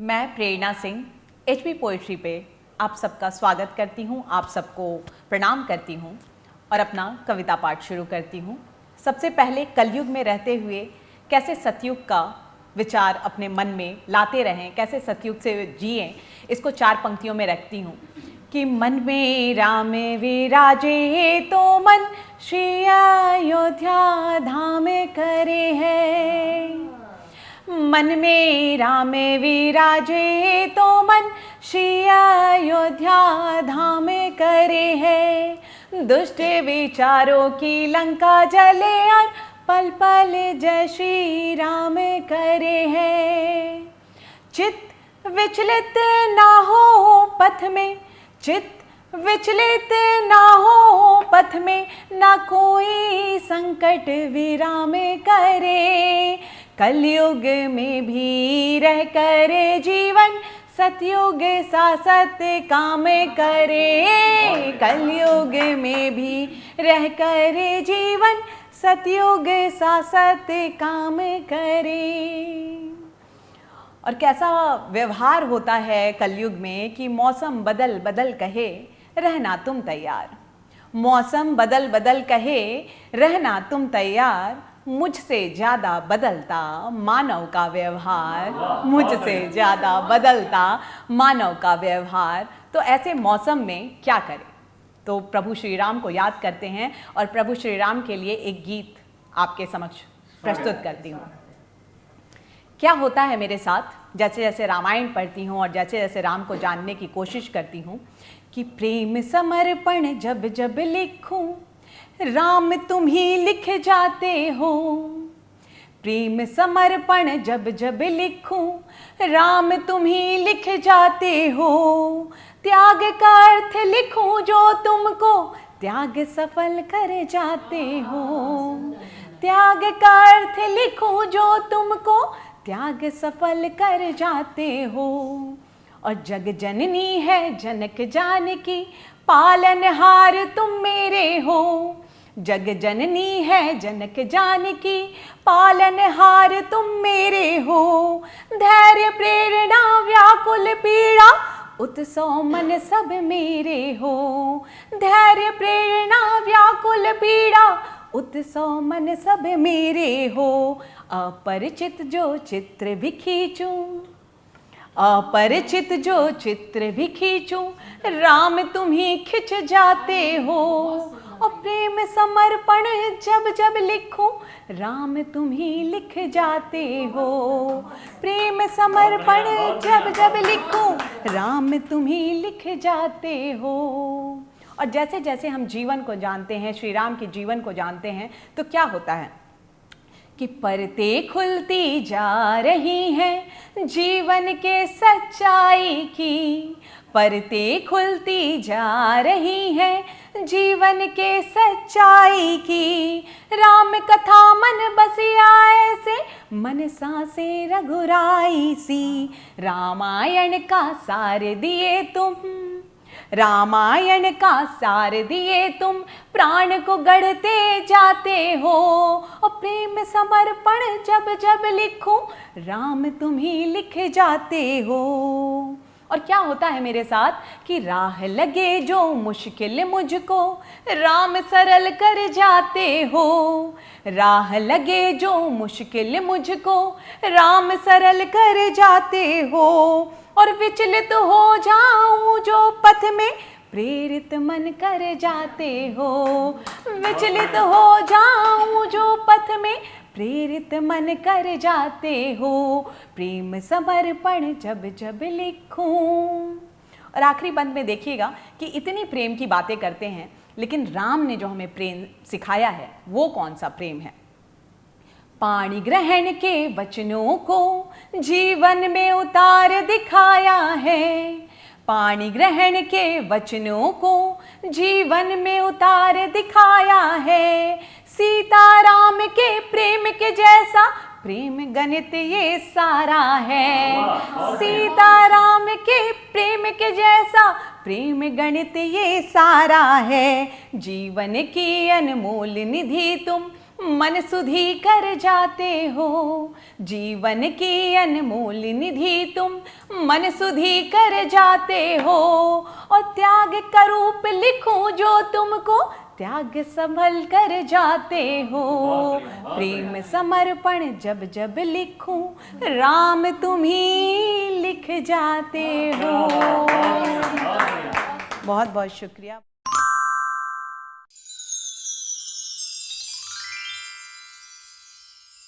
मैं प्रेरणा Singh HP poetry पे आप सबका स्वागत करती हूँ, आप सबको प्रणाम करती हूँ और अपना कविता पाठ शुरू करती हूँ। सबसे पहले कलयुग में रहते हुए कैसे सतयुग का विचार अपने मन में लाते रहें, कैसे सतयुग से जिएं, इसको 4 पंक्तियों में रखती हूँ कि मन में राम विराजे तो मन श्री अयोध्या धाम करे है। मन में राम विराजे तो मन श्री अयोध्या धाम करे है। दुष्ट विचारों की लंका जले और पल पल जय श्री राम करे है। चित्त विचलित ना हो पथ में, चित्त विचलित ना हो पथ में, ना कोई संकट विराम करे। कलयुग में भी रह करे जीवन, सतयुग सा सत्य काम करे। कलयुग में भी रह करे जीवन, सतयुग सा सत्य काम करे। और कैसा व्यवहार होता है कलयुग में कि मौसम बदल बदल कहे रहना तुम तैयार। मौसम बदल बदल कहे रहना तुम तैयार। मुझसे ज़्यादा बदलता मानव का व्यवहार, मुझसे ज़्यादा बदलता मानव का व्यवहार। तो ऐसे मौसम में क्या करें? तो प्रभु श्री राम को याद करते हैं और प्रभु श्री राम के लिए एक गीत आपके समक्ष प्रस्तुत करती हूँ। क्या होता है मेरे साथ जैसे जैसे रामायण पढ़ती हूँ और जैसे जैसे राम को जानने की कोशिश करती हूँ कि प्रेम समर्पण जब जब लिखूं राम तुम ही लिख जाते हो। प्रेम समर्पण जब जब लिखूं राम तुम ही लिख जाते हो। त्याग का अर्थ लिखूं जो तुमको त्याग सफल कर जाते हो। त्याग का अर्थ लिखूं जो तुमको त्याग सफल कर जाते हो। और जग जननी है जनक जानकी, पालनहार तुम मेरे हो। जग जननी है जनक जानकी, पालनहार तुम मेरे हो। धैर्य प्रेरणा व्याकुल पीड़ा, उत्सव मन सब मेरे हो। धैर्य प्रेरणा व्याकुल पीड़ा, उत्सव मन सब मेरे हो। अपरिचित जो चित्र भी खींचूं, अपरिचित जो चित्र भी खींचूं राम तुम ही खिंच जाते हो। और प्रेम समर्पण जब जब लिखूं राम तुम ही लिख जाते हो। प्रेम समर्पण जब जब लिखूं राम तुम ही लिख जाते हो। और जैसे जैसे हम जीवन को जानते हैं, श्री राम के जीवन को जानते हैं, तो क्या होता है कि परतें खुलती जा रही हैं जीवन के सच्चाई की। परतें खुलती जा रही हैं जीवन के सच्चाई की। राम कथा मन बसिया ऐसे, मन सांसे रघुराई सी। रामायण का सार दिए तुम, रामायण का सार दिए तुम, प्राण को गढ़ते जाते हो। और प्रेम समर्पण जब जब लिखूं राम तुम ही लिख जाते हो। और क्या होता है मेरे साथ कि राह लगे जो मुश्किल मुझको राम सरल कर जाते हो। राह लगे जो मुश्किल मुझको राम सरल कर जाते हो। और विचलित हो जाऊं जो पथ में प्रेरित मन कर जाते हो। विचलित हो जाऊं जो पथ में प्रेरित मन कर जाते हो। प्रेम समर्पण जब जब लिखूं। और आखिरी बंद में देखिएगा कि इतनी प्रेम की बातें करते हैं, लेकिन राम ने जो हमें प्रेम सिखाया है वो कौन सा प्रेम है? पाणि ग्रहण के वचनों को जीवन में उतार दिखाया है। पाणि ग्रहण के वचनों को जीवन में उतार दिखाया है। सीताराम के प्रेम के जैसा प्रेम गणित ये सारा है। सीताराम के प्रेम के जैसा प्रेम गणित ये सारा है। जीवन की अनमोल निधि तुम, मन सुधी कर जाते हो। जीवन की अनमोल निधि तुम मन सुधी कर जाते हो। और त्याग का रूप लिखूं जो तुमको त्याग संभल कर जाते हो। प्रेम समर्पण जब जब लिखूं राम तुम ही लिख जाते हो। बहुत बहुत शुक्रिया।